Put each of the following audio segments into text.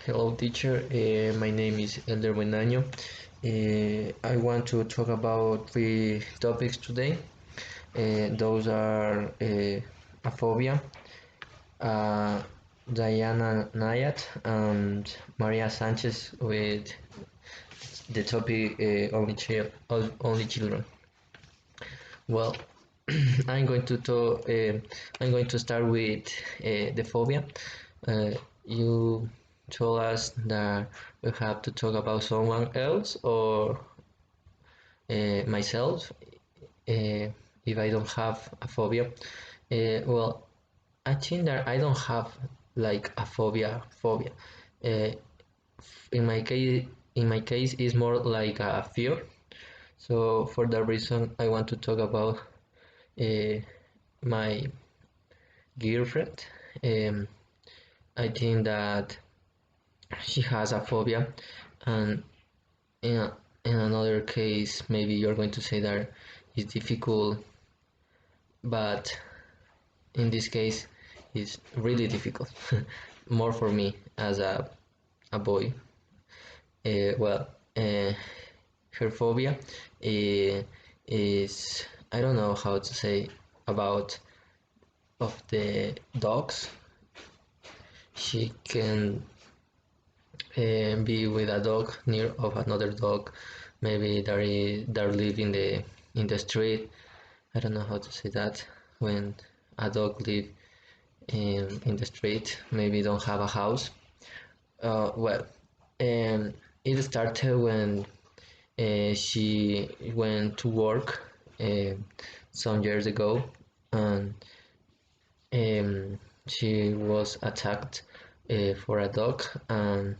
Hello, teacher. My name is Elder Buenaño. I want to talk about three topics today. Those are aphobia, uh, Diana Nayat, and Maria Sanchez with the topic only children. Well, I'm going to talk, I'm going to start with the phobia. You told us that we have to talk about someone else or myself if I don't have a phobia. Well, I think that I don't have like a phobia. Uh, in my case, it's more like a fear. So for that reason, I want to talk about uh, my girlfriend. Um, I think that she has a phobia, and in, in another case, maybe you're going to say that it's difficult, but in this case, it's really difficult. More for me as a boy. Well, her phobia is I don't know how to say about of the dogs. She can be with a dog near of another dog. Maybe they live in the street. I don't know how to say that when a dog live in the street. Maybe don't have a house. Well, it started when she went to work some years ago, and she was attacked for a dog, and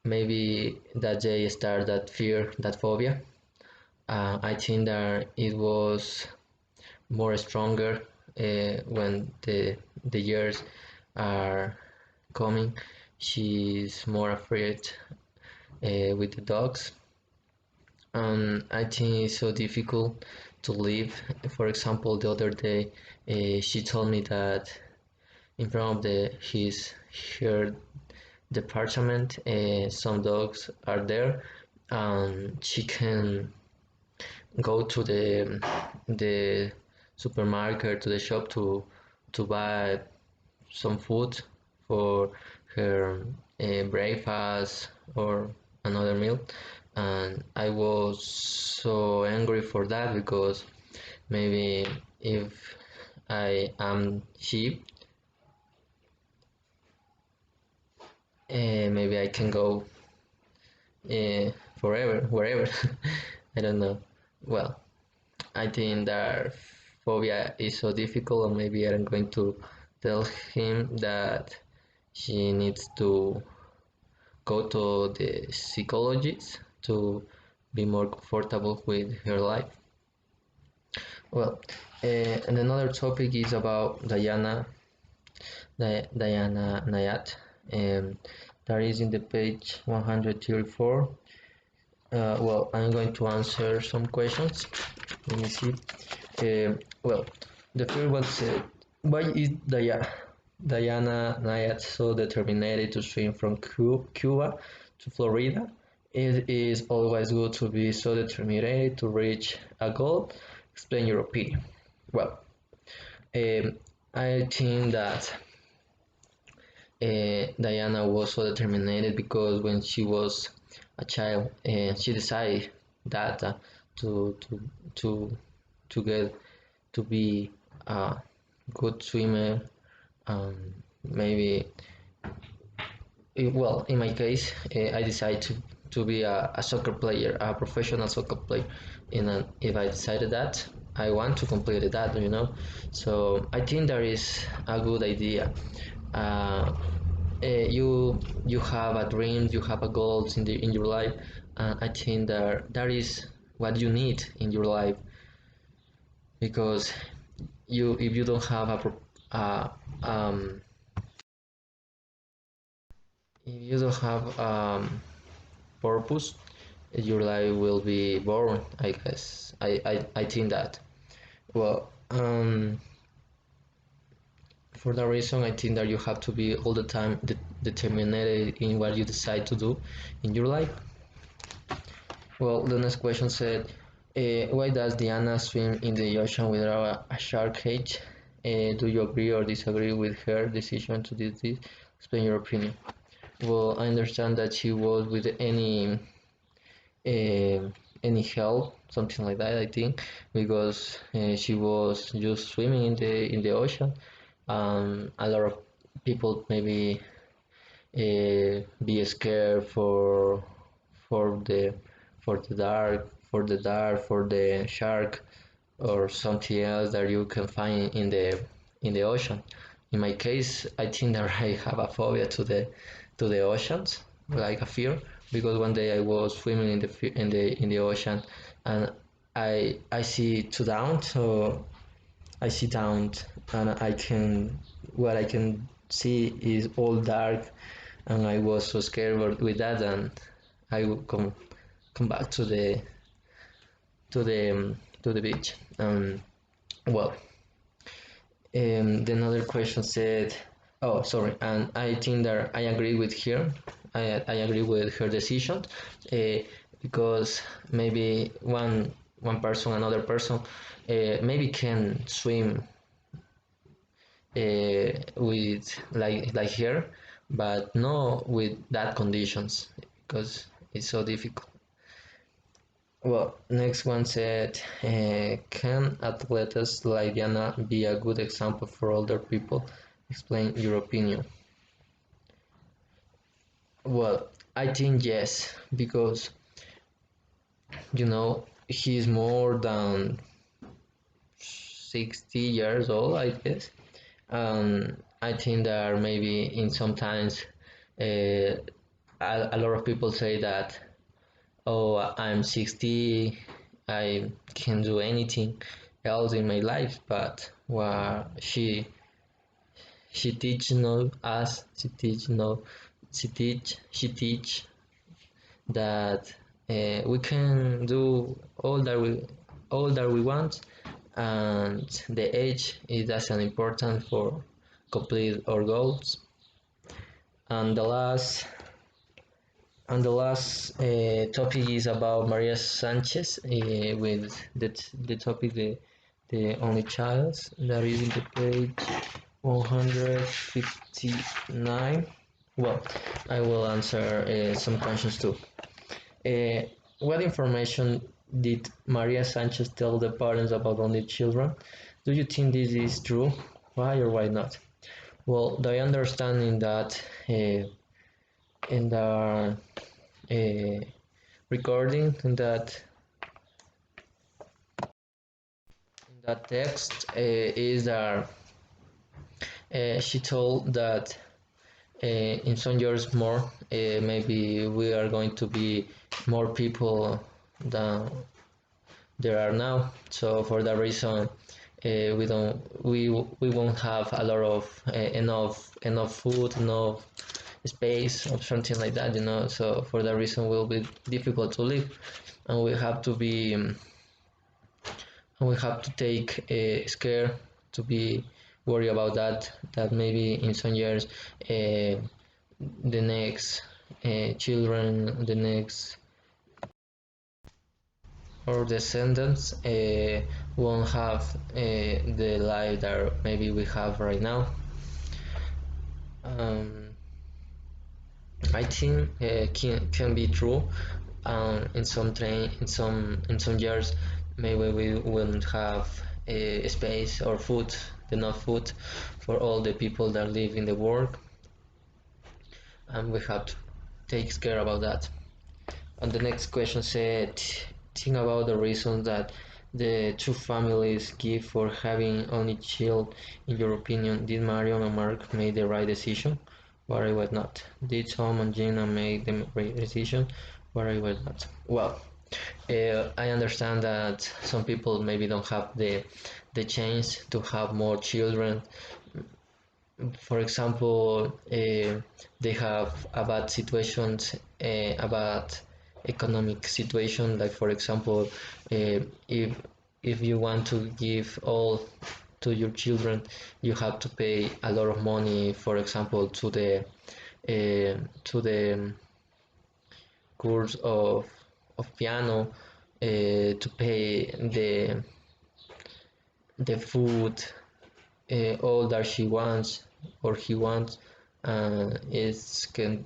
maybe that day started that fear, that phobia. I think that it was more stronger when the years are coming. She's more afraid with the dogs, and I think it's so difficult to live. For example, the other day, she told me that in front of his her department, some dogs are there, and she can go to the supermarket, to the shop to buy some food for her breakfast or another meal. And I was so angry for that because maybe if I am she, maybe I can go forever, wherever. I don't know. Well, I think that phobia is so difficult, and maybe I'm going to tell him that she needs to go to the psychologist to be more comfortable with her life. Well, and another topic is about Diana Nayat. That is in the page 134. Well, I'm going to answer some questions. Let me see. Well, the first one said, why is Diana Nayat so determined to swim from Cuba to Florida? It is always good to be so determined to reach a goal. Explain your opinion. Well, um, I think that Diana was so determined because when she was a child, she decided that to to get to be a good swimmer. Maybe well, in my case, I decided to be a soccer player, a professional soccer player. And if I decided that, I want to complete that, you know. So I think that is a good idea. Uh, you have a dream, you have a goals in your life. I think that is what you need in your life, because you if you don't have uh, um, if you don't have purpose, your life will be boring. I guess I think that. Well, For that reason, I think that you have to be all the time determined in what you decide to do in your life. Well, the next question said, why does Diana swim in the ocean without a shark cage? Do you agree or disagree with her decision to do this? Explain your opinion. Well, I understand that she was with any help, something like that. I think because she was just swimming in the ocean. A lot of people maybe be scared for the for the shark or something else that you can find in the ocean. In my case, I think that I have a phobia to the oceans, like a fear, because one day I was swimming in the ocean and I see to down, so I sit down and I can what I can see is all dark, and I was so scared with that, and I would come back to the beach. Well, the another question said, oh, sorry, and I think that I agree with her. I agree with her decision, uh, because maybe one person, another person, maybe can swim with like her, but not with that conditions because it's so difficult. Well, next one said, can athletes like Diana be a good example for older people? Explain your opinion. Well, I think yes, because he's more than 60 years old, I guess. I think that maybe in sometimes uh, a lot of people say that, oh, I'm 60, I can do anything else in my life, but what she teach no us she teach no she teach that we can do all that we want, and the age is as an important for complete our goals. And the last topic is about Maria Sanchez, with the topic the only child that is in the page 159. Well, I will answer some questions too. Uh, what information did Maria Sanchez tell the parents about only children? Do you think this is true? Why or why not? Well, the understanding that in the recording in that text is that she told that in some years more, maybe we are going to be more people than there are now. So for that reason, we won't have a lot of enough food, enough space or something like that. So for that reason, it will be difficult to live, and we have to take care to be worried about that maybe in some years the next children, the next or descendants won't have the life that maybe we have right now. um, I think can be true. In some years maybe we won't have space or food, enough food for all the people that live in the world, and we have to take care about that. And the next question said, think about the reasons that the two families give for having only child. In your opinion, did Marion and Mark make the right decision? What I was not. Did Tom and Gina make the right decision? What I was not. Well, I understand that some people maybe don't have the chance to have more children. For example, they have a bad situations, a bad economic situation. Like for example, if you want to give to your children, you have to pay a lot of money, for example, to the course of piano, to pay the food, all that she wants or he wants. It can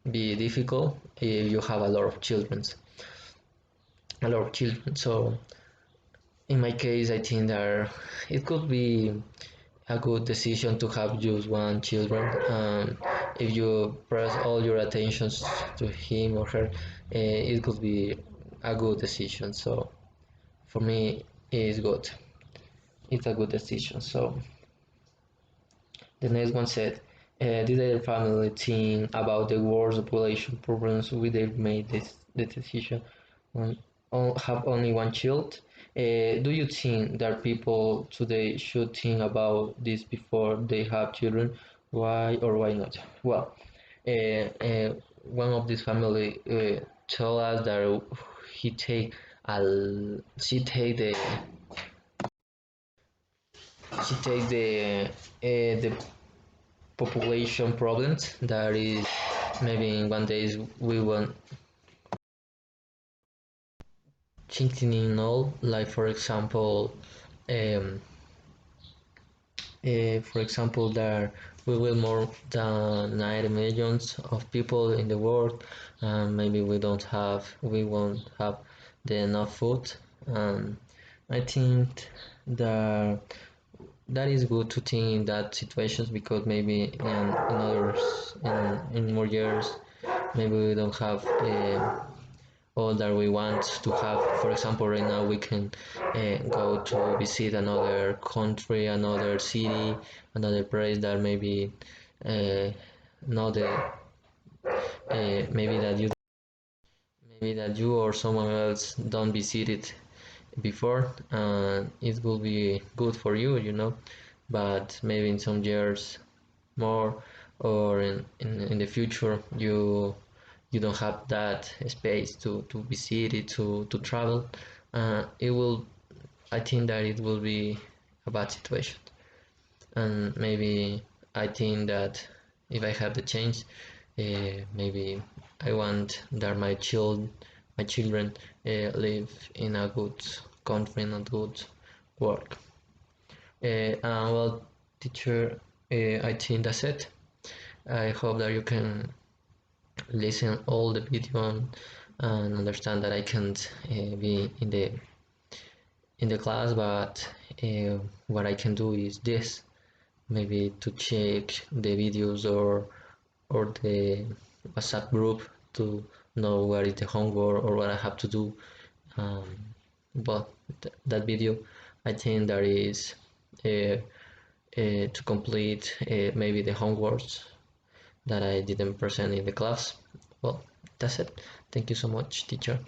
be difficult if you have a lot of children. So in my case, I think that it could be a good decision to have just one children. If you press all your attentions to him or her, it could be a good decision. So for me, it's good. It's a good decision. So the next one said, did their family think about the world's population problems when they made the decision on, have only one child? Do you think that people today should think about this before they have children? Why or why not? Well, one of this family told us that he take a she take the population problems that is maybe in one day we want thinking in all, like um, for example there we will more than 90 millions of people in the world, and maybe we won't have the enough food. I think that that is good to think in that situations, because maybe in others in more years maybe we don't have all that we want to have. For example, right now we can go to visit another country, another city, another place that maybe uh, not the maybe that you or someone else don't visit it before, and it will be good for you, but maybe in some years more, or in the future you don't have that space to visit it, to travel. It will I think that it will be a bad situation. And maybe I think that if I have the chance, maybe I want that my children live in a good country, in a good work. Well, teacher, I think that's it. I hope that you can listen all the video and understand that I can't be in the class, but what I can do is this, maybe to check the videos or the WhatsApp group to know what is the homework or what I have to do. Um, but that video, I think that is uh, to complete maybe the homeworks that I didn't present in the class. Well, that's it. Thank you so much, teacher.